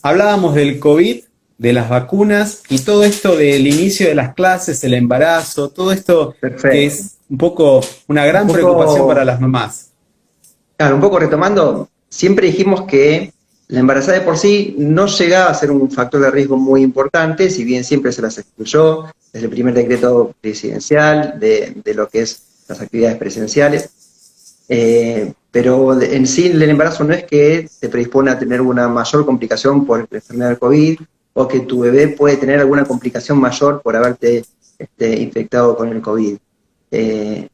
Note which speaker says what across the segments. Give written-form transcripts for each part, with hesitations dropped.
Speaker 1: Hablábamos del COVID, de las vacunas y todo esto del inicio de las clases, el embarazo, todo esto que
Speaker 2: Perfecto.
Speaker 1: es un poco una
Speaker 2: Un
Speaker 1: gran preocupación para
Speaker 2: poco,
Speaker 1: las mamás.
Speaker 2: claro, un poco retomando, siempre dijimos que la embarazada de por sí no llegaba a ser un factor de riesgo muy importante, si bien siempre se las excluyó desde el primer decreto presidencial de lo que es las actividades presenciales. Pero en sí el embarazo no es que te predispone a tener una mayor complicación por la enfermedad del COVID o que tu bebé puede tener alguna complicación mayor por haberte infectado con el COVID. Eh,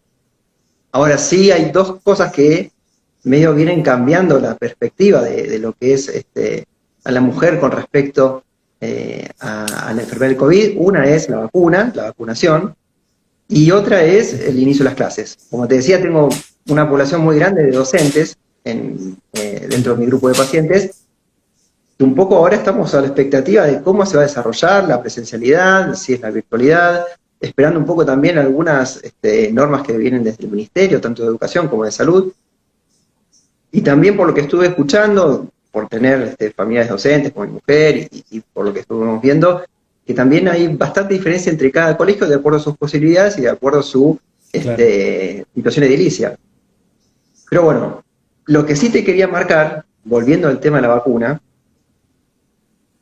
Speaker 2: Ahora sí hay dos cosas que medio vienen cambiando la perspectiva de lo que es a la mujer con respecto a la enfermedad del COVID. Una es la vacuna, la vacunación, y otra es el inicio de las clases. Como te decía, tengo una población muy grande de docentes dentro de mi grupo de pacientes, y un poco ahora estamos a la expectativa de cómo se va a desarrollar la presencialidad, si es la virtualidad, esperando un poco también algunas normas que vienen desde el Ministerio, tanto de Educación como de Salud, y también por lo que estuve escuchando, por tener familiares docentes como mi mujer y por lo que estuvimos viendo, que también hay bastante diferencia entre cada colegio de acuerdo a sus posibilidades y de acuerdo a su
Speaker 1: Claro.
Speaker 2: situación edilicia. Pero bueno, lo que sí te quería marcar, volviendo al tema de la vacuna,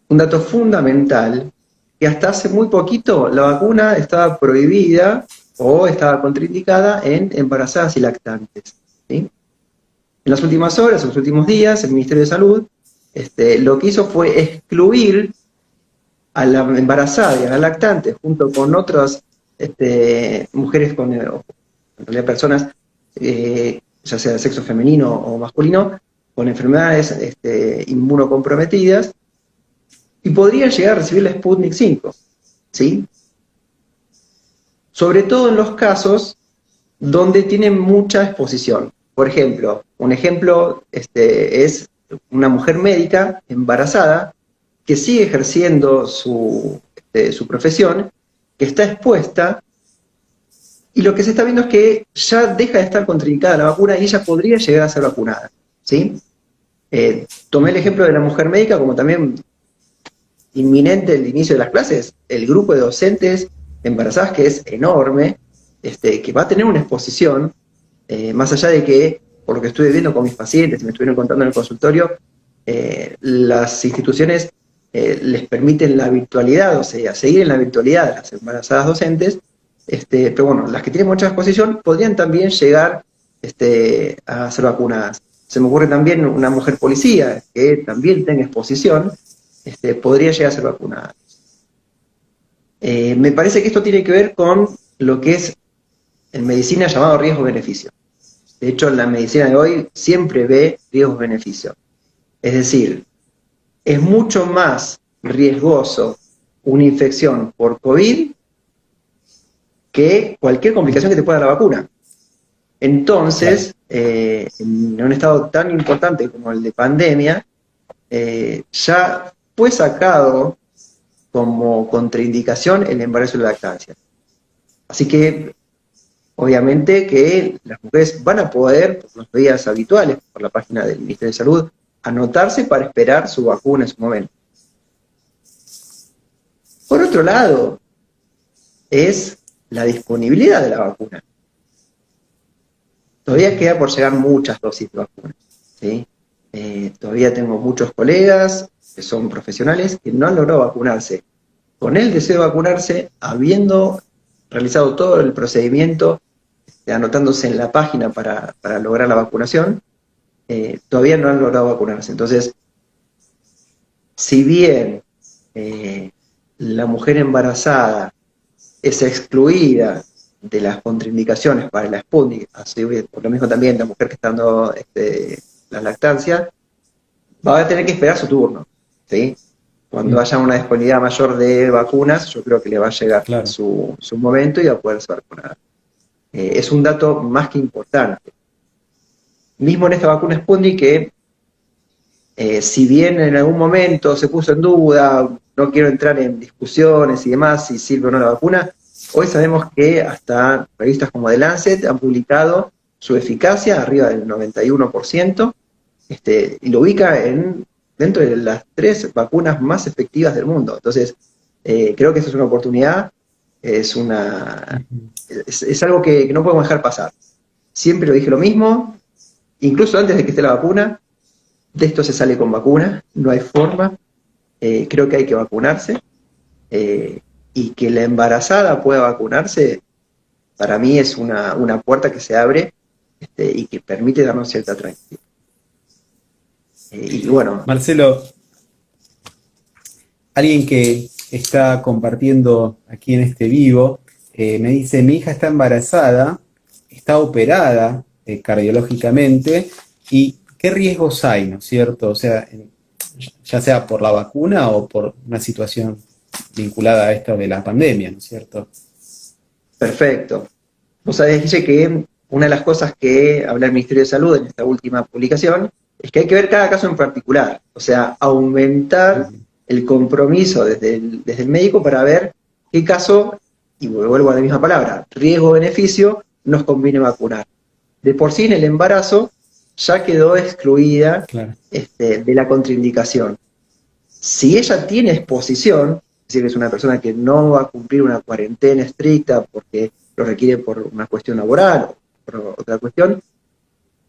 Speaker 2: un dato fundamental, que hasta hace muy poquito la vacuna estaba prohibida o estaba contraindicada en embarazadas y lactantes. ¿Sí? En las últimas horas, en los últimos días, el Ministerio de Salud lo que hizo fue excluir a la embarazada y a la lactante, junto con otras mujeres en realidad personas, ya sea de sexo femenino o masculino, con enfermedades inmunocomprometidas, y podrían llegar a recibir la Sputnik 5, ¿sí? Sobre todo en los casos donde tienen mucha exposición. Por ejemplo, un ejemplo es una mujer médica embarazada que sigue ejerciendo su profesión, que está expuesta, y lo que se está viendo es que ya deja de estar contraindicada la vacuna y ella podría llegar a ser vacunada. ¿Sí? Tomé el ejemplo de la mujer médica como también inminente el inicio de las clases, el grupo de docentes embarazadas que es enorme, que va a tener una exposición, más allá de que, por lo que estuve viendo con mis pacientes, me estuvieron contando en el consultorio, las instituciones les permiten la virtualidad, o sea, seguir en la virtualidad de las embarazadas docentes, pero bueno, las que tienen mucha exposición podrían también llegar a ser vacunadas. Se me ocurre también una mujer policía que también tenga exposición, podría llegar a ser vacunada. Me parece que esto tiene que ver con lo que es en medicina llamado riesgo-beneficio. De hecho, la medicina de hoy siempre ve riesgos-beneficios. Es decir, es mucho más riesgoso una infección por COVID que cualquier complicación que te pueda dar la vacuna.
Speaker 1: Claro.
Speaker 2: Entonces, en un estado tan importante como el de pandemia, ya fue sacado como contraindicación el embarazo y la lactancia. Así que, obviamente, que las mujeres van a poder, por los días habituales, por la página del Ministerio de Salud, anotarse para esperar su vacuna en su momento. Por otro lado, es la disponibilidad de la vacuna. Todavía queda por llegar muchas dosis de vacuna, ¿sí? Todavía tengo muchos colegas que son profesionales que no han logrado vacunarse. Con el deseo de vacunarse, habiendo realizado todo el procedimiento, anotándose en la página para lograr la vacunación, todavía no han logrado vacunarse. Entonces, si bien la mujer embarazada es excluida de las contraindicaciones para la Sputnik, así por lo mismo también la mujer que está dando la lactancia, va a tener que esperar su turno, ¿sí? Cuando haya una disponibilidad mayor de vacunas, yo creo que le va a llegar
Speaker 1: Claro.
Speaker 2: su momento y va a poder ser vacunada. Es un dato más que importante. Mismo en esta vacuna Sputnik que, si bien en algún momento se puso en duda, no quiero entrar en discusiones y demás, si sirve o no la vacuna, hoy sabemos que hasta revistas como The Lancet han publicado su eficacia arriba del 91%, y lo ubica en dentro de las 3 vacunas más efectivas del mundo. Entonces, creo que esa es una oportunidad, es algo que no podemos dejar pasar. Siempre lo dije lo mismo, incluso antes de que esté la vacuna, de esto se sale con vacuna, no hay forma. Creo que hay que vacunarse, y que la embarazada pueda vacunarse, para mí es una puerta que se abre, y que permite darnos cierta tranquilidad. Y bueno.
Speaker 1: Marcelo, alguien que está compartiendo aquí en este vivo, me dice, mi hija está embarazada, está operada cardiológicamente, y ¿qué riesgos hay, no es cierto? O sea, ya sea por la vacuna o por una situación vinculada a esto de la pandemia, ¿no es cierto?
Speaker 2: Perfecto. Vos sabés, Guille, que una de las cosas que habla el Ministerio de Salud en esta última publicación es que hay que ver cada caso en particular, o sea, aumentar el compromiso desde el médico para ver qué caso, y vuelvo a la misma palabra, riesgo-beneficio, nos conviene vacunar. De por sí en el embarazo ya quedó excluida,
Speaker 1: claro,
Speaker 2: de la contraindicación. Si ella tiene exposición, es decir, que es una persona que no va a cumplir una cuarentena estricta porque lo requiere por una cuestión laboral o por otra cuestión,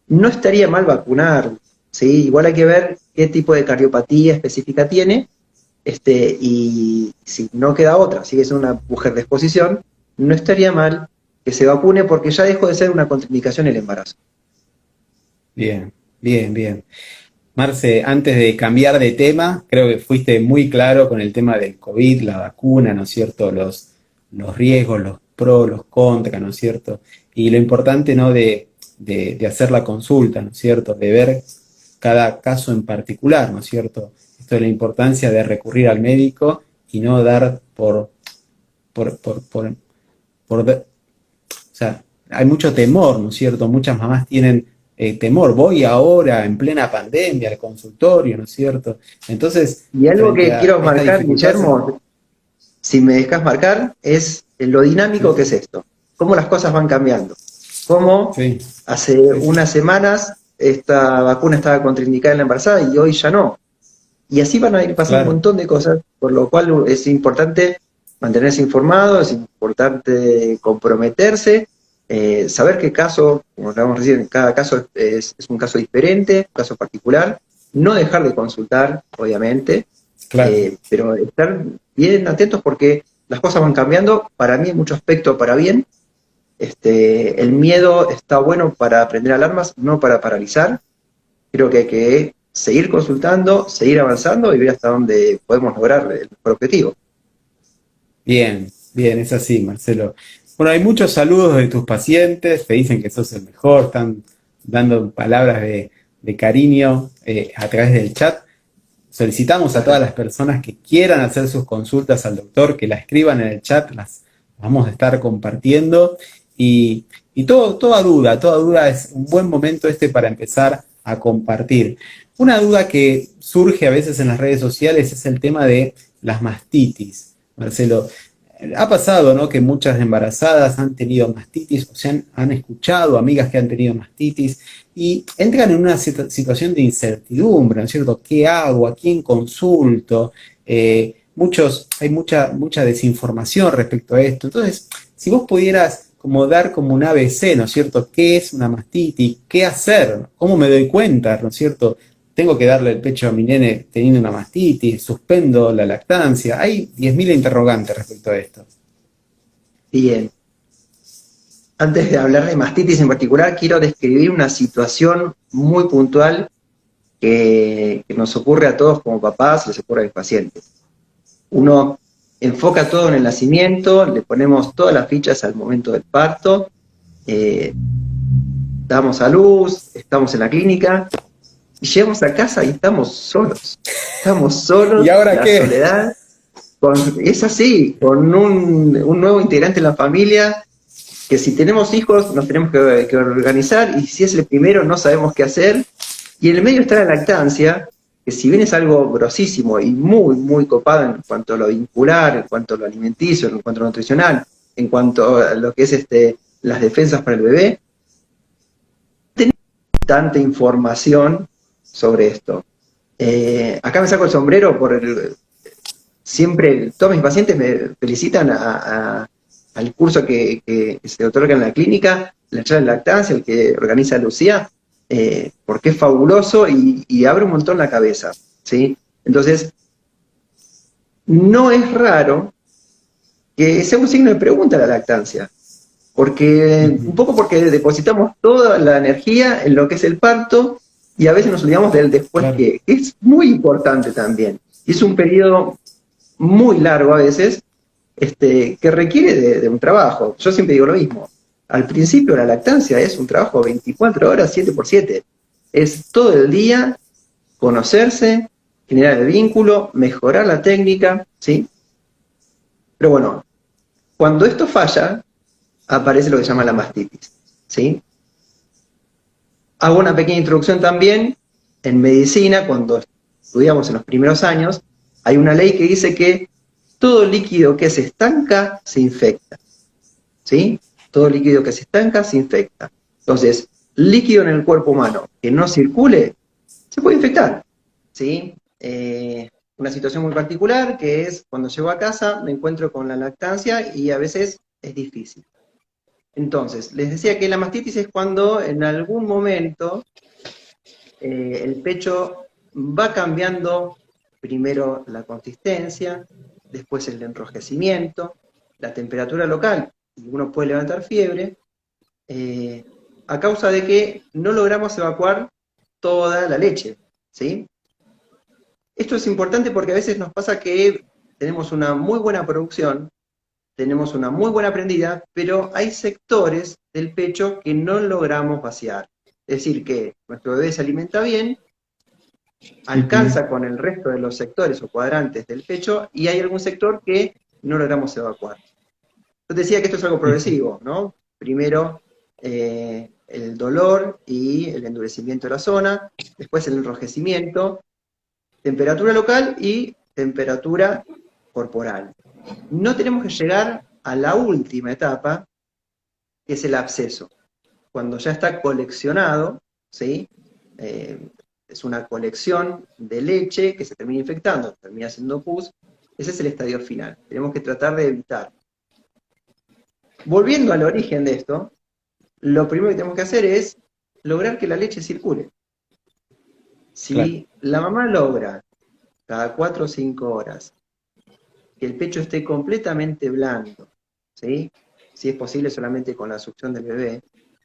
Speaker 2: no estaría mal vacunar, ¿sí? Igual hay que ver qué tipo de cardiopatía específica tiene, y si no queda otra, si es una mujer de exposición, no estaría mal que se vacune porque ya dejó de ser una contraindicación el embarazo.
Speaker 1: bien, bien, bien. Marce, antes de cambiar de tema, creo que fuiste muy claro con el tema del COVID, la vacuna, ¿no es cierto? Los riesgos, los pros, los contras, ¿no es cierto? Y lo importante, ¿no? De hacer la consulta, ¿no es cierto? De ver cada caso en particular, ¿no es cierto? Esto es la importancia de recurrir al médico y no dar o sea, hay mucho temor, ¿no es cierto? Muchas mamás tienen temor. Voy ahora, en plena pandemia, al consultorio, ¿no es cierto? Entonces,
Speaker 2: Y algo
Speaker 1: frente
Speaker 2: que
Speaker 1: a
Speaker 2: quiero
Speaker 1: esta
Speaker 2: marcar,
Speaker 1: dificultad,
Speaker 2: Guillermo, si me dejas marcar, es lo dinámico que es esto, cómo las cosas van cambiando, cómo
Speaker 1: sí,
Speaker 2: hace
Speaker 1: sí, sí,
Speaker 2: unas semanas esta vacuna estaba contraindicada en la embarazada y hoy ya no. Y así van a ir pasando un
Speaker 1: claro,
Speaker 2: montón de cosas, por lo cual es importante mantenerse informado, es importante comprometerse, saber qué caso, como hablábamos recién, cada caso es un caso diferente, un caso particular, no dejar de consultar, obviamente,
Speaker 1: claro.
Speaker 2: pero estar bien atentos porque las cosas van cambiando, para mí en mucho aspecto para bien. El miedo está bueno para prender alarmas, no para paralizar. Creo que hay que seguir consultando, seguir avanzando y ver hasta dónde podemos lograr el mejor objetivo.
Speaker 1: Bien, bien, es así, Marcelo. Bueno, hay muchos saludos de tus pacientes, te dicen que sos el mejor, están dando palabras de cariño a través del chat. Solicitamos a todas las personas que quieran hacer sus consultas al doctor que la escriban en el chat, las vamos a estar compartiendo. Y toda duda es un buen momento para empezar a compartir. Una duda que surge a veces en las redes sociales es el tema de las mastitis. Marcelo, ha pasado, ¿no?, que muchas embarazadas han tenido mastitis, o sea, han escuchado amigas que han tenido mastitis y entran en una situación de incertidumbre, ¿no es cierto? ¿Qué hago? ¿A quién consulto? Hay mucha desinformación respecto a esto. Entonces, si vos pudieras como dar como un ABC, ¿no es cierto? ¿Qué es una mastitis? ¿Qué hacer? ¿Cómo me doy cuenta? ¿No es cierto? Tengo que darle el pecho a mi nene teniendo una mastitis, suspendo la lactancia. Hay 10.000 interrogantes respecto a esto.
Speaker 2: Bien. Antes de hablar de mastitis en particular, quiero describir una situación muy puntual que nos ocurre a todos como papás, les ocurre a mis pacientes. Uno enfoca todo en el nacimiento, le ponemos todas las fichas al momento del parto, damos a luz, estamos en la clínica, y llegamos a casa y estamos solos. Estamos solos,
Speaker 1: ¿Y ahora
Speaker 2: la
Speaker 1: qué?
Speaker 2: soledad. Es así, con un nuevo integrante en la familia, que si tenemos hijos nos tenemos que organizar, y si es el primero no sabemos qué hacer. Y en el medio está la lactancia, que si bien es algo grosísimo y muy, muy copado en cuanto a lo vincular, en cuanto a lo alimenticio, en cuanto a lo nutricional, en cuanto a lo que es las defensas para el bebé, tenemos tanta información sobre esto. Acá me saco el sombrero siempre, todos mis pacientes me felicitan al curso que se otorga en la clínica, la charla de lactancia, el que organiza Lucía, porque es fabuloso y abre un montón la cabeza, ¿sí? Entonces, no es raro que sea un signo de pregunta la lactancia, un
Speaker 1: Ujú.
Speaker 2: poco porque depositamos toda la energía en lo que es el parto y a veces nos olvidamos del después
Speaker 1: Claro.
Speaker 2: que es muy importante también. Y es un periodo muy largo a veces, que requiere de un trabajo. Yo siempre digo lo mismo. Al principio la lactancia es un trabajo 24 horas, 7 por 7. Es todo el día conocerse, generar el vínculo, mejorar la técnica, ¿sí? Pero bueno, cuando esto falla, aparece lo que se llama la mastitis, ¿sí? Hago una pequeña introducción también. En medicina, cuando estudiamos en los primeros años, hay una ley que dice que todo líquido que se estanca se infecta, ¿sí? Todo líquido que se estanca se infecta. Entonces, líquido en el cuerpo humano que no circule, se puede infectar, ¿sí? Una situación muy particular que es cuando llego a casa, me encuentro con la lactancia y a veces es difícil. Entonces, les decía que la mastitis es cuando en algún momento el pecho va cambiando primero la consistencia, después el enrojecimiento, la temperatura local, y uno puede levantar fiebre, eh, a causa de que no logramos evacuar toda la leche, ¿sí? Esto es importante porque a veces nos pasa que tenemos una muy buena producción, tenemos una muy buena prendida, pero hay sectores del pecho que no logramos vaciar. Es decir, que nuestro bebé se alimenta bien,
Speaker 1: Ujú.
Speaker 2: alcanza con el resto de los sectores o cuadrantes del pecho y hay algún sector que no logramos evacuar. Yo te decía que esto es algo
Speaker 1: Ujú.
Speaker 2: progresivo, ¿no? Primero el dolor y el endurecimiento de la zona, después el enrojecimiento, temperatura local y temperatura corporal. No tenemos que llegar a la última etapa, que es el absceso. Cuando ya está coleccionado, ¿sí? Eh, es una colección de leche que se termina infectando, termina siendo pus, ese es el estadio final. Tenemos que tratar de evitar. Volviendo al origen de esto, lo primero que tenemos que hacer es lograr que la leche circule.
Speaker 1: Claro.
Speaker 2: Si la mamá logra cada 4 o 5 horas que el pecho esté completamente blando, ¿sí? Si es posible solamente con la succión del bebé,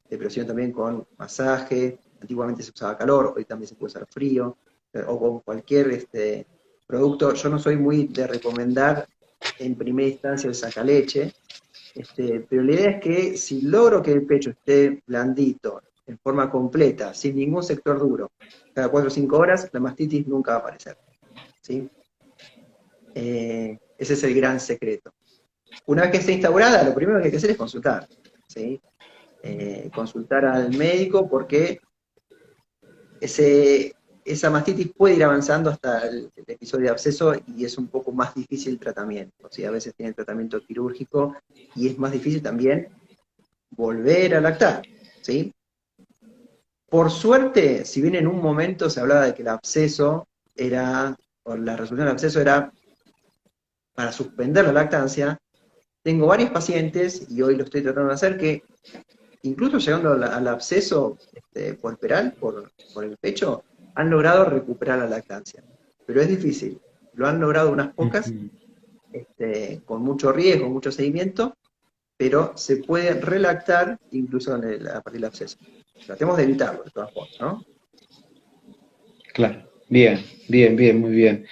Speaker 2: de presión también con masaje, antiguamente se usaba calor, hoy también se puede usar frío, o con cualquier producto. Yo no soy muy de recomendar en primera instancia el sacaleche, pero la idea es que si logro que el pecho esté blandito, en forma completa, sin ningún sector duro, cada 4 o 5 horas, la mastitis nunca va a aparecer, ¿sí? Ese es el gran secreto. Una vez que esté instaurada, lo primero que hay que hacer es consultar, ¿sí? Consultar al médico porque esa mastitis puede ir avanzando hasta el episodio de absceso y es un poco más difícil el tratamiento. ¿Sí? A veces tiene tratamiento quirúrgico y es más difícil también volver a lactar, ¿sí? Por suerte, si bien en un momento se hablaba de que el absceso era, o la resolución del absceso era para suspender la lactancia, tengo varios pacientes, y hoy lo estoy tratando de hacer, que incluso llegando al absceso puerperal por el pecho, han logrado recuperar la lactancia. Pero es difícil. Lo han logrado unas pocas,
Speaker 1: Ujú.
Speaker 2: con mucho riesgo, mucho seguimiento, pero se puede relactar incluso a partir del absceso. Tratemos de evitarlo, de todas formas, ¿no?
Speaker 1: Claro. Bien, bien, bien, muy bien.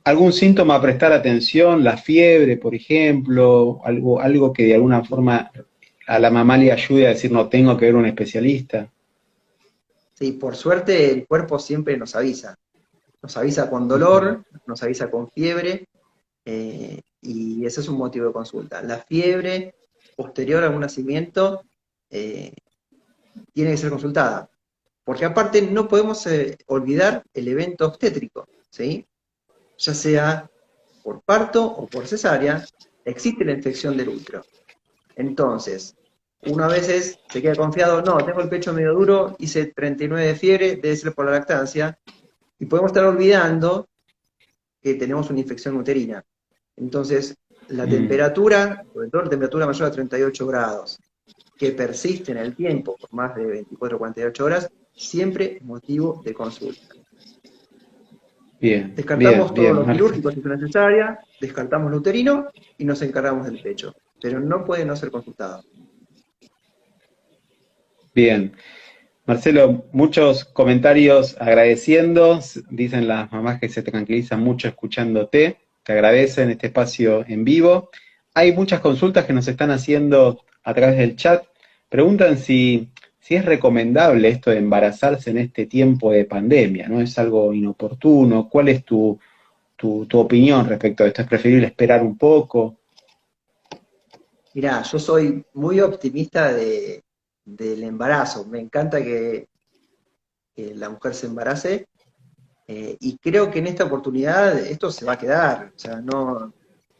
Speaker 1: ¿Algún síntoma a prestar atención? La fiebre, por ejemplo, algo que de alguna forma a la mamá le ayude a decir no tengo que ver a un especialista.
Speaker 2: Sí, por suerte el cuerpo siempre nos avisa. Nos avisa con
Speaker 1: Ujú.
Speaker 2: dolor, nos avisa con fiebre, y ese es un motivo de consulta. La fiebre posterior a un nacimiento eh, tiene que ser consultada, porque aparte no podemos olvidar el evento obstétrico, ¿sí? Ya sea por parto o por cesárea, existe la infección del útero. Entonces, uno a veces se queda confiado, no, tengo el pecho medio duro, hice 39 de fiebre, debe ser por la lactancia, Y podemos estar olvidando que tenemos una infección uterina. Entonces, la
Speaker 1: Mm,
Speaker 2: temperatura, sobre todo la temperatura mayor a 38 grados, que persiste en el tiempo por más de 24 o 48 horas, siempre es motivo de consulta.
Speaker 1: bien, bien,
Speaker 2: Descartamos todo
Speaker 1: bien,
Speaker 2: lo
Speaker 1: Marce.
Speaker 2: quirúrgico si es necesaria, descartamos lo uterino y nos encargamos del pecho. Pero no puede no ser consultado.
Speaker 1: Bien. Marcelo, muchos comentarios agradeciendo. Dicen las mamás que se tranquilizan mucho escuchándote. Te agradecen este espacio en vivo. Hay muchas consultas que nos están haciendo a través del chat. Preguntan si es recomendable esto de embarazarse en este tiempo de pandemia, ¿no? ¿Es algo inoportuno? ¿Cuál es tu opinión respecto a esto? ¿Es preferible esperar un poco?
Speaker 2: Mirá, yo soy muy optimista del embarazo. Me encanta que la mujer se embarace y creo que en esta oportunidad esto se va a quedar. O sea, no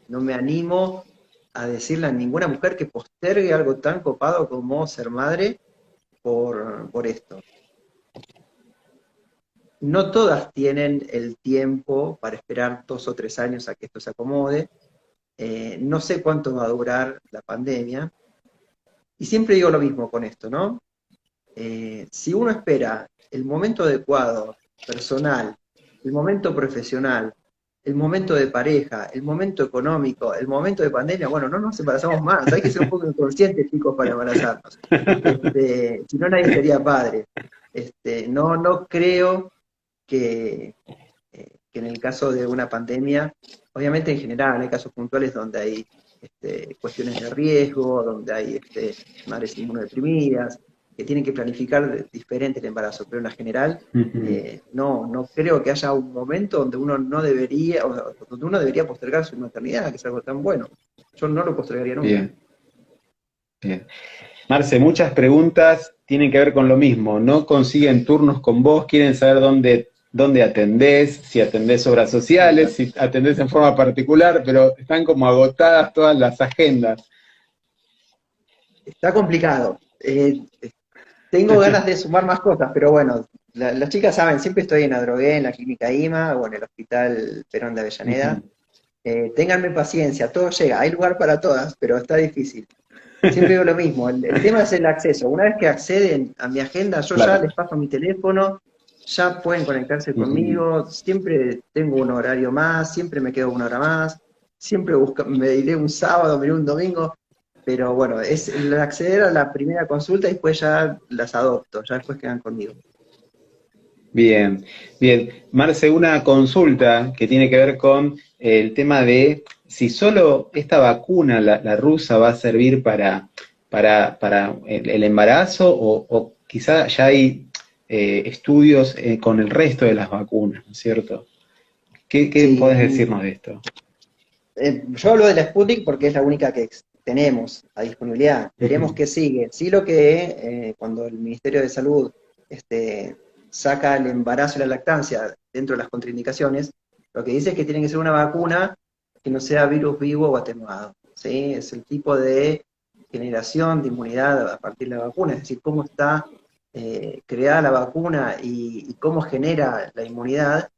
Speaker 2: me animo a decirle a ninguna mujer que postergue algo tan copado como ser madre por esto. No todas tienen el tiempo para esperar 2 o 3 años a que esto se acomode. No sé cuánto va a durar la pandemia. Y siempre digo lo mismo con esto, ¿no? Si uno espera el momento adecuado, personal, el momento profesional, el momento de pareja, el momento económico, el momento de pandemia, bueno, no nos embarazamos más. Hay que ser un poco inconscientes, chicos, para embarazarnos. Si no, nadie sería padre. No creo que en el caso de una pandemia, obviamente en general hay casos puntuales donde hay cuestiones de riesgo, donde hay madres inmunodeprimidas, que tienen que planificar diferente el embarazo, pero en la general no creo que haya un momento donde uno no debería, o donde uno debería postergar su maternidad, que es algo tan bueno. Yo no lo postergaría nunca.
Speaker 1: Bien, bien. Marce, muchas preguntas tienen que ver con lo mismo. No consiguen turnos con vos, quieren saber dónde atendés, si atendés obras sociales, si atendés en forma particular, pero están como agotadas todas las agendas.
Speaker 2: Está complicado. Tengo ganas de sumar más cosas, pero bueno, las chicas saben, siempre estoy en Adrogué, en la clínica IMA o en el Hospital Perón de Avellaneda. Ténganme paciencia, todo llega, hay lugar para todas, pero está difícil. Siempre digo lo mismo, el tema es el acceso. Una vez que acceden a mi agenda, yo ya
Speaker 1: Claro.
Speaker 2: les paso mi teléfono, ya pueden conectarse conmigo, siempre tengo un horario más, siempre me quedo 1 hora más, siempre me iré un sábado, me iré un domingo, pero bueno, es el acceder a la primera consulta y después ya las adopto, ya después quedan conmigo.
Speaker 1: Bien, bien. Marce, una consulta que tiene que ver con el tema de si solo esta vacuna, la rusa, va a servir para el embarazo o quizá ya hay estudios con el resto de las vacunas, ¿no es cierto? ¿Qué
Speaker 2: Sí,
Speaker 1: podés decirnos de esto?
Speaker 2: yo hablo de la Sputnik porque es la única que tenemos a disponibilidad. Veremos
Speaker 1: Ujú.
Speaker 2: qué sigue. Sí, lo que cuando el Ministerio de Salud saca el embarazo y la lactancia dentro de las contraindicaciones, lo que dice es que tiene que ser una vacuna que no sea virus vivo o atenuado. ¿Sí? Es el tipo de generación de inmunidad a partir de la vacuna, es decir, cómo está creada la vacuna y cómo genera la inmunidad.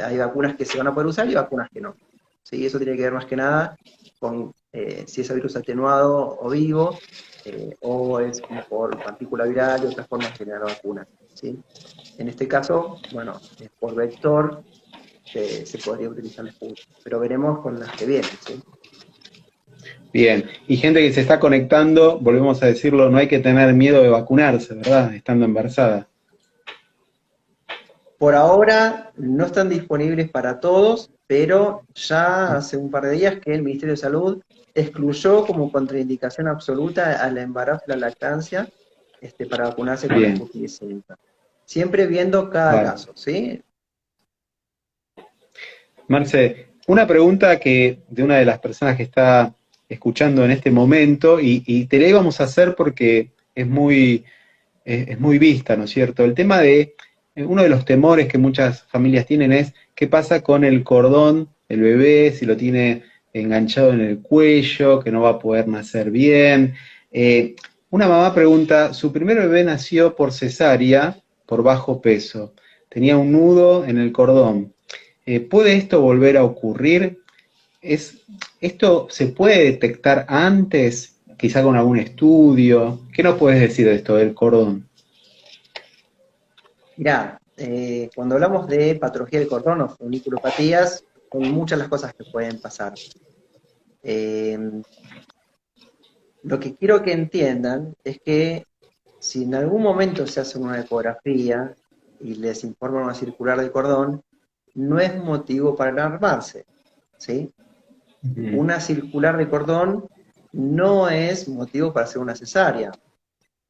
Speaker 2: Hay vacunas que se van a poder usar y vacunas que no. ¿Sí? Eso tiene que ver más que nada con si es virus atenuado o vivo, o es como por partícula viral y otras formas de generar vacunas. ¿Sí? En este caso, bueno, por vector se podría utilizar el Sputnik, pero veremos con las que vienen. ¿Sí?
Speaker 1: Bien, y gente que se está conectando, volvemos a decirlo, no hay que tener miedo de vacunarse, ¿verdad? Estando embarazada.
Speaker 2: Por ahora no están disponibles para todos, pero ya hace un par de días que el Ministerio de Salud excluyó como contraindicación absoluta al embarazo y la lactancia para vacunarse con
Speaker 1: Bien,
Speaker 2: Sputnik V. Siempre viendo cada
Speaker 1: vale.
Speaker 2: caso, ¿sí?
Speaker 1: Marce, una pregunta que de una de las personas que está escuchando en este momento, y te la íbamos a hacer porque es muy vista, ¿no es cierto? El tema de, uno de los temores que muchas familias tienen es qué pasa con el cordón del bebé, si lo tiene enganchado en el cuello, que no va a poder nacer bien. Una mamá pregunta, su primer bebé nació por cesárea, por bajo peso. tenía un nudo en el cordón. ¿Puede esto volver a ocurrir? ¿Esto se puede detectar antes, quizá con algún estudio? ¿Qué nos puedes decir de esto del cordón?
Speaker 2: Mirá, cuando hablamos de patología del cordón o funiculopatías, son muchas las cosas que pueden pasar. Eh, lo que quiero que entiendan es que si en algún momento se hace una ecografía y les informan una circular del cordón, no es motivo para alarmarse, ¿sí? Una circular de cordón no es motivo para hacer una cesárea.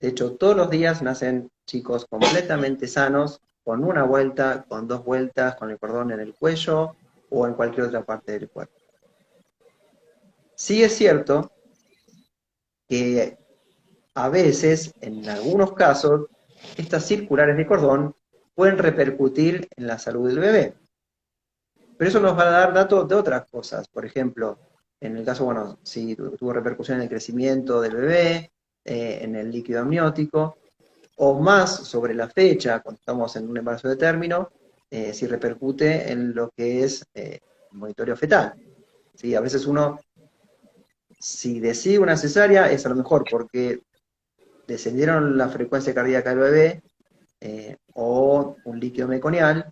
Speaker 2: De hecho, todos los días nacen chicos completamente sanos, con una vuelta, con dos vueltas, con el cordón en el cuello o en cualquier otra parte del cuerpo. Sí es cierto que a veces, en algunos casos, estas circulares de cordón pueden repercutir en la salud del bebé. Pero eso nos va a dar datos de otras cosas. Por ejemplo, en el caso, bueno, si tuvo repercusión en el crecimiento del bebé, en el líquido amniótico, o más sobre la fecha, cuando estamos en un embarazo de término, si repercute en lo que es monitoreo fetal. ¿Sí? A veces uno, si decide una cesárea, es a lo mejor porque descendieron la frecuencia cardíaca del bebé o un líquido meconial,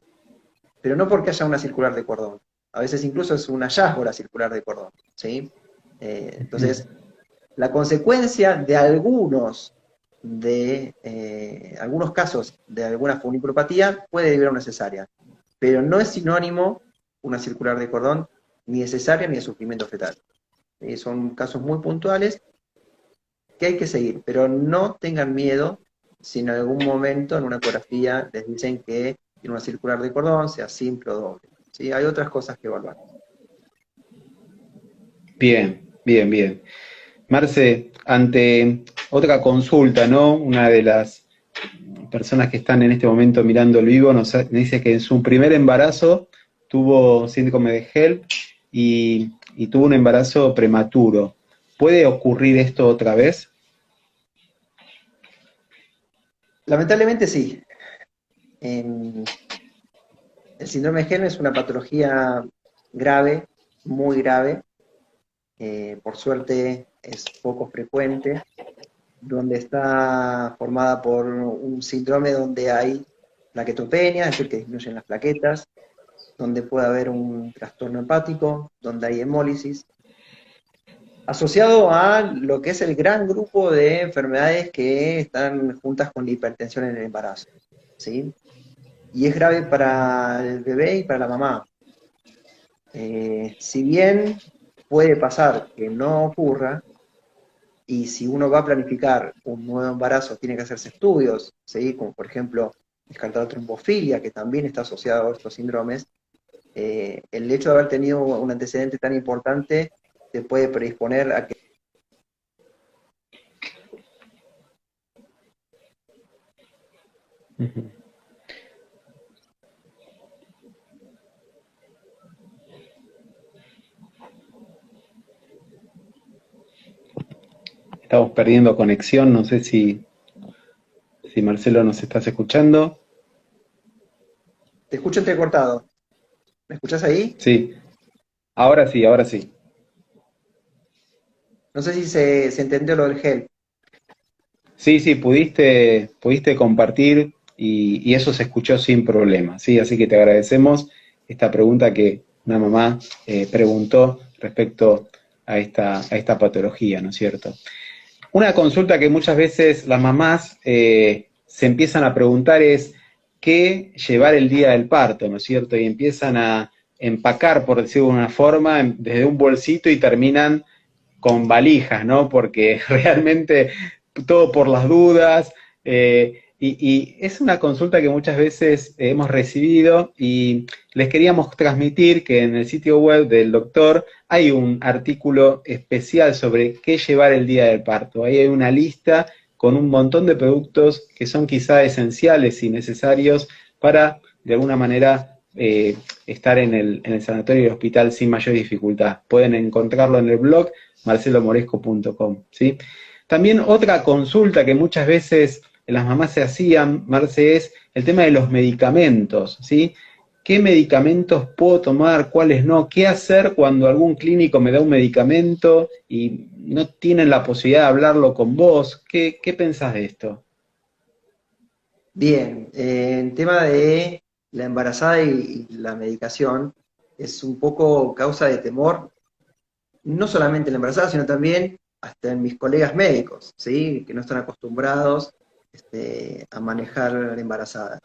Speaker 2: pero no porque haya una circular de cordón. A veces incluso es un hallazgo la circular de cordón. ¿Sí? Entonces, la consecuencia de algunos casos de alguna funiculopatía puede llevar a una cesárea, pero no es sinónimo una circular de cordón ni de cesárea ni de sufrimiento fetal. Son casos muy puntuales que hay que seguir, pero no tengan miedo si en algún momento en una ecografía les dicen que tiene una circular de cordón, sea simple o doble. ¿Sí? Hay otras cosas que evaluar.
Speaker 1: Bien, bien, bien. Marce, ante otra consulta, ¿no? Una de las personas que están en este momento mirando el vivo nos dice que en su primer embarazo tuvo síndrome de HELP y tuvo un embarazo prematuro. ¿Puede ocurrir esto otra vez?
Speaker 2: Lamentablemente sí. El síndrome de HELM es una patología grave, muy grave. Por suerte es poco frecuente, donde está formada por un síndrome donde hay plaquetopenia, es decir, que disminuyen las plaquetas, donde puede haber un trastorno hepático, donde hay hemólisis, asociado a lo que es el gran grupo de enfermedades que están juntas con la hipertensión en el embarazo, ¿sí? Y es grave para el bebé y para la mamá. Si bien puede pasar que no ocurra, y si uno va a planificar un nuevo embarazo, tiene que hacerse estudios, ¿sí? Como por ejemplo, descartar trombofilia, que también está asociado a estos síndromes, el hecho de haber tenido un antecedente tan importante te puede predisponer a que...
Speaker 1: Estamos perdiendo conexión, no sé si Marcelo nos estás escuchando.
Speaker 2: Te escucho entrecortado. ¿Me escuchás ahí?
Speaker 1: Sí, ahora sí, ahora sí.
Speaker 2: No sé si se entendió lo del gel.
Speaker 1: Sí, pudiste compartir y eso se escuchó sin problema, ¿sí? Así que te agradecemos esta pregunta que una mamá preguntó respecto a esta patología, ¿no es cierto? Una consulta que muchas veces las mamás se empiezan a preguntar es qué llevar el día del parto, ¿no es cierto? Y empiezan a empacar, por decirlo de una forma, desde un bolsito y terminan con valijas, ¿no? Porque realmente todo por las dudas. Y es una consulta que muchas veces hemos recibido y les queríamos transmitir que en el sitio web del doctor hay un artículo especial sobre qué llevar el día del parto. Ahí hay una lista con un montón de productos que son quizá esenciales y necesarios para, de alguna manera, estar en el sanatorio y el hospital sin mayor dificultad. Pueden encontrarlo en el blog marcelomoresco.com, ¿sí? También otra consulta que muchas veces las mamás se hacían, Marce, es el tema de los medicamentos, ¿sí? ¿Qué medicamentos puedo tomar? ¿Cuáles no? ¿Qué hacer cuando algún clínico me da un medicamento y no tienen la posibilidad de hablarlo con vos? ¿Qué pensás de esto?
Speaker 2: Bien, en tema de la embarazada y la medicación, es un poco causa de temor, no solamente en la embarazada, sino también hasta en mis colegas médicos, ¿sí? Que no están acostumbrados a manejar la embarazada.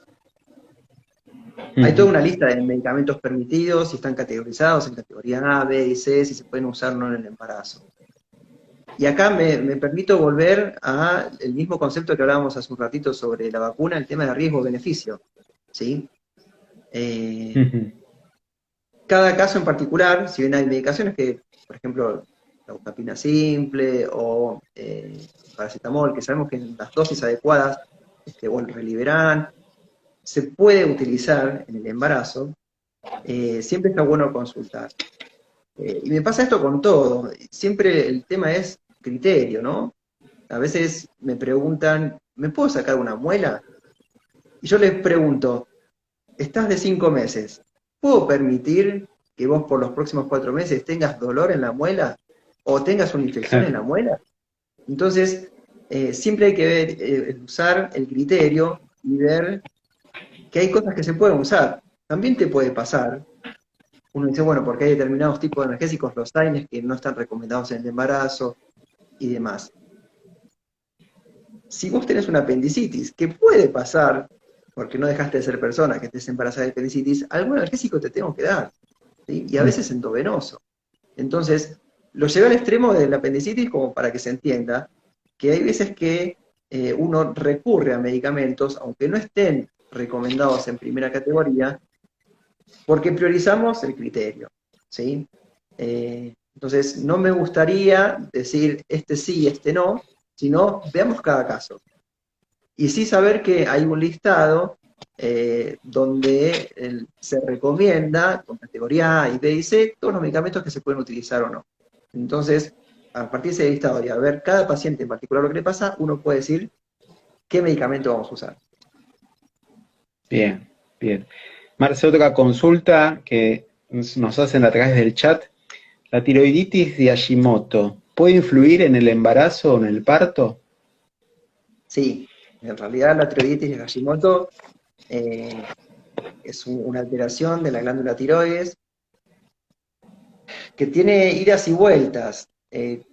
Speaker 2: Hay toda
Speaker 1: Ujú.
Speaker 2: una lista de medicamentos permitidos y están categorizados en categoría A, B y C, si se pueden usar o no en el embarazo. Y acá me permito volver a el mismo concepto que hablábamos hace un ratito sobre la vacuna, el tema de riesgo-beneficio, ¿sí? Eh,
Speaker 1: Ujú.
Speaker 2: Cada caso en particular, si bien hay medicaciones que, por ejemplo, la butapina simple o paracetamol, que sabemos que en las dosis adecuadas, o el Reliberan, se puede utilizar en el embarazo, siempre está bueno consultar. Y me pasa esto con todo, siempre el tema es criterio, ¿no? A veces me preguntan, ¿me puedo sacar una muela? Y yo les pregunto, estás de 5 meses, ¿puedo permitir que vos por los próximos 4 meses tengas dolor en la muela o tengas una infección en
Speaker 1: Claro,
Speaker 2: la muela? Entonces, siempre hay que ver, usar el criterio y ver que hay cosas que se pueden usar. También te puede pasar, uno dice, bueno, porque hay determinados tipos de analgésicos, los AINES, que no están recomendados en el embarazo y demás. Si vos tenés una apendicitis, que puede pasar, porque no dejaste de ser persona, que estés embarazada de apendicitis, algún analgésico te tengo que dar, ¿sí? Y a veces endovenoso. Entonces, lo llevé al extremo de la apendicitis como para que se entienda que hay veces que uno recurre a medicamentos, aunque no estén recomendados en primera categoría, porque priorizamos el criterio, ¿sí? Entonces, no me gustaría decir este sí, este no, sino veamos cada caso. Y sí saber que hay un listado donde se recomienda, con categoría A y B y C, todos los medicamentos que se pueden utilizar o no. Entonces, a partir de ese listado y a ver cada paciente en particular lo que le pasa, uno puede decir qué medicamento vamos a usar.
Speaker 1: bien, bien. Marce, otra consulta que nos hacen a través del chat. ¿La tiroiditis de Hashimoto puede influir en el embarazo o en el parto?
Speaker 2: Sí, en realidad la tiroiditis de Hashimoto eh, es una alteración de la glándula tiroides que tiene idas y vueltas.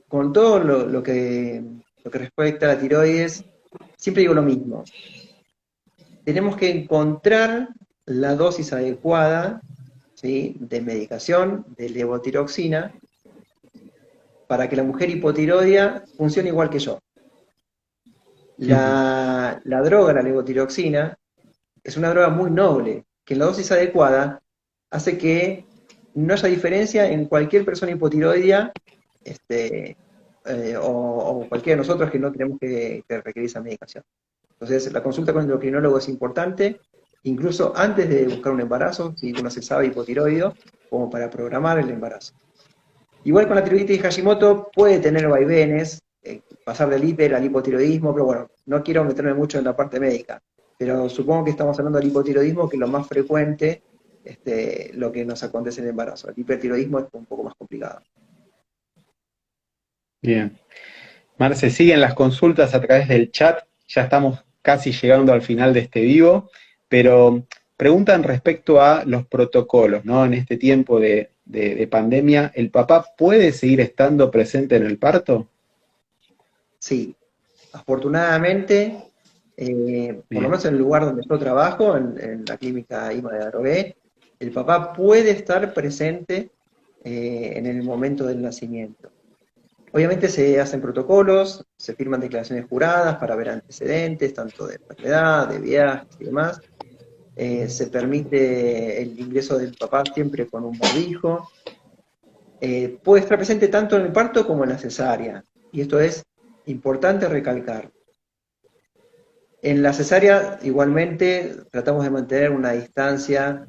Speaker 2: Con todo lo que respecta a la tiroides, siempre digo lo mismo. Tenemos que encontrar la dosis adecuada, ¿sí?, de medicación de levotiroxina para que la mujer hipotiroidea funcione igual que yo.
Speaker 1: Ujú.
Speaker 2: La droga, la levotiroxina, es una droga muy noble, que en la dosis adecuada hace que no haya diferencia en cualquier persona hipotiroidea o cualquiera de nosotros que no tenemos que requerir esa medicación. Entonces, la consulta con el endocrinólogo es importante, incluso antes de buscar un embarazo, si uno se sabe hipotiroideo, como para programar el embarazo. Igual con la tiroiditis de Hashimoto puede tener vaivenes, pasar del hiper al hipotiroidismo, pero bueno, no quiero meterme mucho en la parte médica, pero supongo que estamos hablando del hipotiroidismo, que es lo más frecuente, lo que nos acontece en el embarazo. El hipertiroidismo es un poco más complicado.
Speaker 1: Bien. Marce, siguen las consultas a través del chat. Ya estamos casi llegando al final de este vivo, pero preguntan respecto a los protocolos, ¿no? En este tiempo de pandemia, ¿el papá puede seguir estando presente en el parto?
Speaker 2: Sí, afortunadamente, por lo
Speaker 1: Bien.
Speaker 2: menos en el lugar donde yo trabajo, en la clínica IMA de Arogué, el papá puede estar presente en el momento del nacimiento. Obviamente se hacen protocolos, se firman declaraciones juradas para ver antecedentes, tanto de enfermedad, de viajes y demás. Se permite el ingreso del papá siempre con un barbijo. Puede estar presente tanto en el parto como en la cesárea. Y esto es importante recalcar. En la cesárea, igualmente, tratamos de mantener una distancia,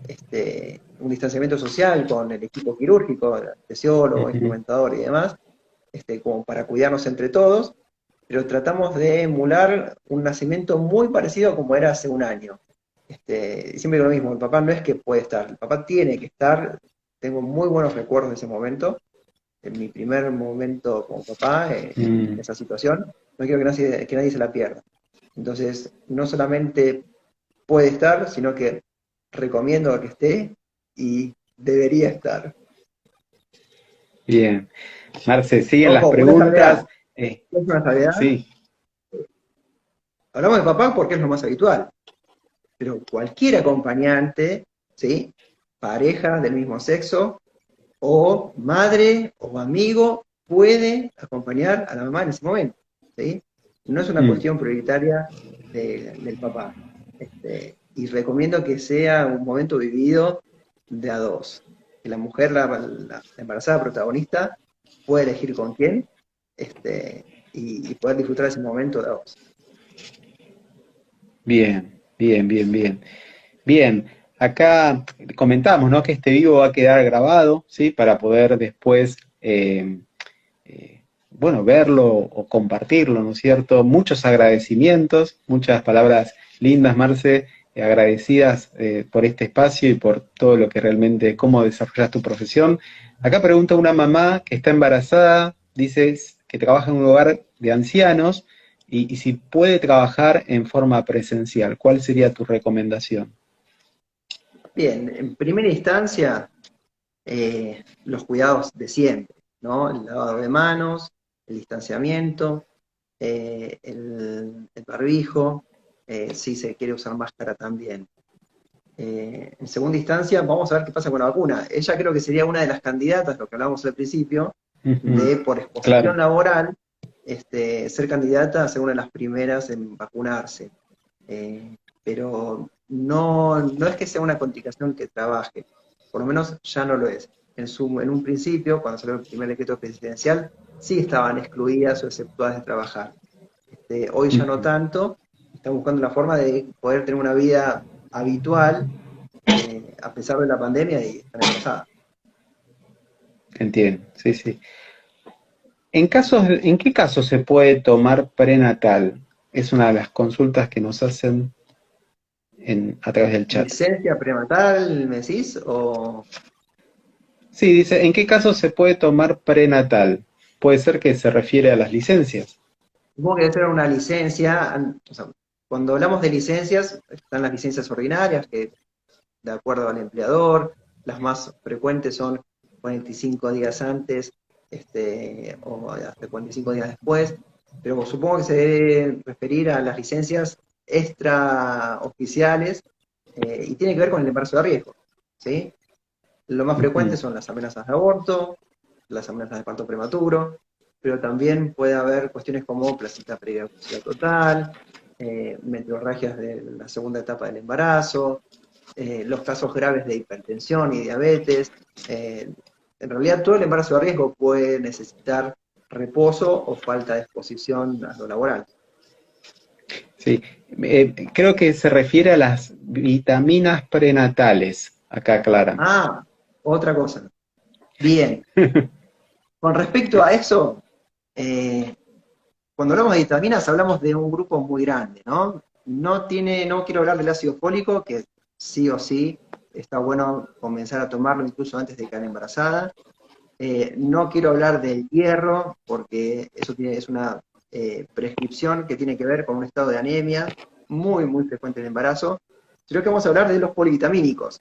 Speaker 2: un distanciamiento social con el equipo quirúrgico, el anestesiólogo,
Speaker 1: Ujú.
Speaker 2: instrumentador y demás, como para cuidarnos entre todos. pero tratamos de emular un nacimiento muy parecido a como era hace un año. Siempre lo mismo, el papá no es que puede estar, el papá tiene que estar. Tengo muy buenos recuerdos de ese momento, en mi primer momento como papá, en
Speaker 1: Mm,
Speaker 2: esa situación. No quiero que nadie se la pierda. Entonces, no solamente puede estar, sino que recomiendo que esté y debería estar.
Speaker 1: bien. Marce, siguen las
Speaker 2: Ojo, una
Speaker 1: preguntas.
Speaker 2: salvedad.
Speaker 1: Eh,
Speaker 2: Es una salvedad.
Speaker 1: sí.
Speaker 2: Hablamos de papá porque es lo más habitual, pero cualquier acompañante, ¿sí? Pareja del mismo sexo, o madre o amigo, puede acompañar a la mamá en ese momento, ¿sí? No es una
Speaker 1: Mm,
Speaker 2: cuestión prioritaria del papá. Y recomiendo que sea un momento vivido de a dos. Que la mujer, la embarazada protagonista, pueda elegir con quién, y poder disfrutar ese momento de a dos.
Speaker 1: bien, bien, bien, bien. Bien, acá comentamos, ¿no? Que este vivo va a quedar grabado, ¿sí? Para poder después, bueno, verlo o compartirlo, ¿no es cierto? Muchos agradecimientos, muchas palabras lindas, Marce, agradecidas por este espacio y por todo lo que realmente, cómo desarrollas tu profesión. Acá pregunta una mamá que está embarazada, dice que trabaja en un hogar de ancianos y si puede trabajar en forma presencial. ¿Cuál sería tu recomendación?
Speaker 2: Bien, en primera instancia, los cuidados de siempre, ¿no? El lavado de manos, el distanciamiento, el barbijo, si se quiere usar máscara también. En segunda instancia, vamos a ver qué pasa con la vacuna. Ella creo que sería una de las candidatas, lo que hablábamos al principio,
Speaker 1: Ujú,
Speaker 2: de por exposición
Speaker 1: claro.
Speaker 2: laboral, ser candidata a ser una de las primeras en vacunarse. Pero no es que sea una complicación que trabaje, por lo menos ya no lo es. En un principio, cuando salió el primer decreto presidencial, sí estaban excluidas o exceptuadas de trabajar. Hoy ya no
Speaker 1: Ujú,
Speaker 2: tanto, están buscando la forma de poder tener una vida habitual, a pesar de la pandemia y estar embarazada.
Speaker 1: entiendo, sí, sí. ¿En qué caso se puede tomar prenatal? Es una de las consultas que nos hacen a través del chat.
Speaker 2: ¿Licencia prenatal, me decís? O
Speaker 1: Sí, dice, ¿en qué caso se puede tomar prenatal? Puede ser que se refiere a las licencias.
Speaker 2: supongo que debe ser una licencia. O sea, cuando hablamos de licencias, están las licencias ordinarias, que de acuerdo al empleador, las más frecuentes son 45 días antes, o hasta 45 días después, pero supongo que se debe referir a las licencias extraoficiales, y tiene que ver con el embarazo de riesgo, ¿sí? Lo más frecuente
Speaker 1: Ujú,
Speaker 2: son las amenazas de aborto, las amenazas de parto prematuro, pero también puede haber cuestiones como placenta previa total, meteorragias de la segunda etapa del embarazo, los casos graves de hipertensión y diabetes. En realidad todo el embarazo de riesgo puede necesitar reposo o falta de exposición a lo laboral.
Speaker 1: sí, creo que se refiere a las vitaminas prenatales. Acá aclaran.
Speaker 2: Ah, otra cosa. Bien, con respecto a eso, eh, cuando hablamos de vitaminas hablamos de un grupo muy grande, ¿no? No quiero hablar del ácido fólico, que sí o sí está bueno comenzar a tomarlo incluso antes de quedar embarazada. No quiero hablar del hierro, porque es una prescripción que tiene que ver con un estado de anemia muy, muy frecuente en el embarazo, sino que vamos a hablar de los polivitamínicos.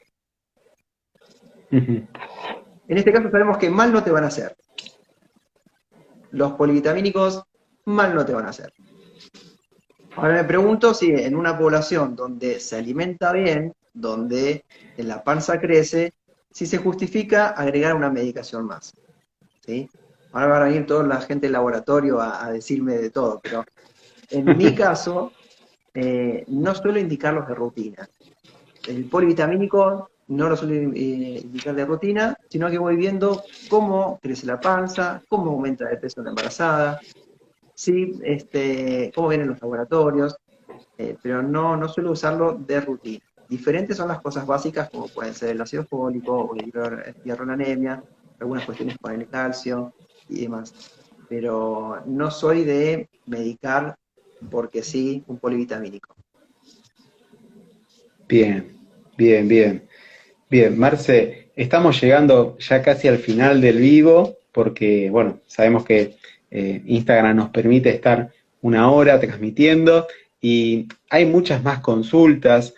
Speaker 1: Ujú,
Speaker 2: En este caso sabemos que mal no te van a hacer. Los polivitamínicos mal no te van a hacer. Ahora me pregunto si en una población donde se alimenta bien, donde la panza crece, si se justifica agregar una medicación más, ¿sí? Ahora van a venir toda la gente del laboratorio a decirme de todo, pero en mi caso no suelo indicarlos de rutina. El polivitamínico no lo suelo indicar de rutina, sino que voy viendo cómo crece la panza, cómo aumenta de peso la embarazada, sí, cómo vienen los laboratorios, pero no suelo usarlo de rutina. Diferentes son las cosas básicas, como pueden ser el ácido fólico o el hierro en anemia, algunas cuestiones con el calcio y demás. pero no soy de medicar porque sí un polivitamínico.
Speaker 1: Bien, bien, bien. Bien, Marce, estamos llegando ya casi al final del vivo porque, bueno, sabemos que Instagram nos permite estar una hora transmitiendo y hay muchas más consultas,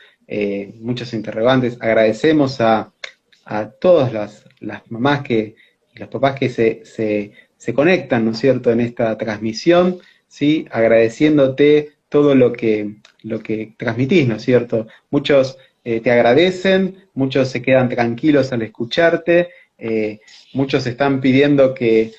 Speaker 1: muchos interrogantes. Agradecemos a todas las mamás y los papás que se conectan, ¿no es cierto?, en esta transmisión, ¿sí? Agradeciéndote todo lo que transmitís, ¿no es cierto? Muchos te agradecen, muchos se quedan tranquilos al escucharte, muchos están pidiendo que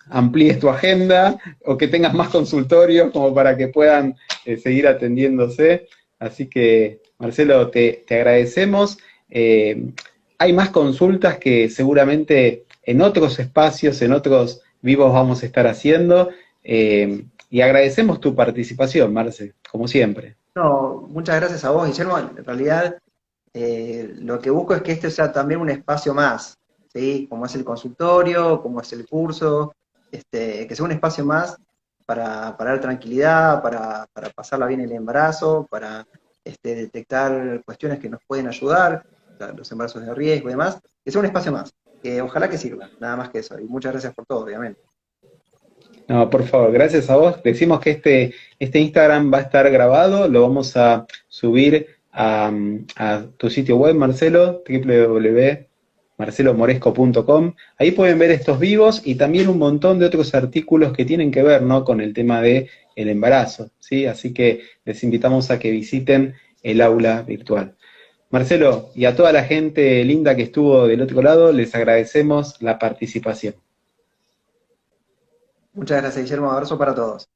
Speaker 1: amplíes tu agenda o que tengas más consultorios como para que puedan seguir atendiéndose. Así que, Marcelo, te agradecemos. Hay más consultas que seguramente en otros espacios, en otros vivos vamos a estar haciendo. Y agradecemos tu participación, Marce, como siempre.
Speaker 2: No, muchas gracias a vos, Guillermo. En realidad, lo que busco es que este sea también un espacio más, ¿sí? Como es el consultorio, como es el curso, que sea un espacio más para dar tranquilidad, para pasarla bien el embarazo, para detectar cuestiones que nos pueden ayudar, los embarazos de riesgo y demás, que sea un espacio más, que ojalá que sirva, nada más que eso. Y muchas gracias por todo, obviamente.
Speaker 1: No, por favor, gracias a vos. Decimos que este Instagram va a estar grabado, lo vamos a subir a tu sitio web, Marcelo, www.marcelomoresco.com. Ahí pueden ver estos vivos y también un montón de otros artículos que tienen que ver, ¿no?, con el tema de el embarazo, ¿sí? Así que les invitamos a que visiten el aula virtual. Marcelo, y a toda la gente linda que estuvo del otro lado, les agradecemos la participación.
Speaker 2: Muchas gracias, Guillermo. Abrazo para todos.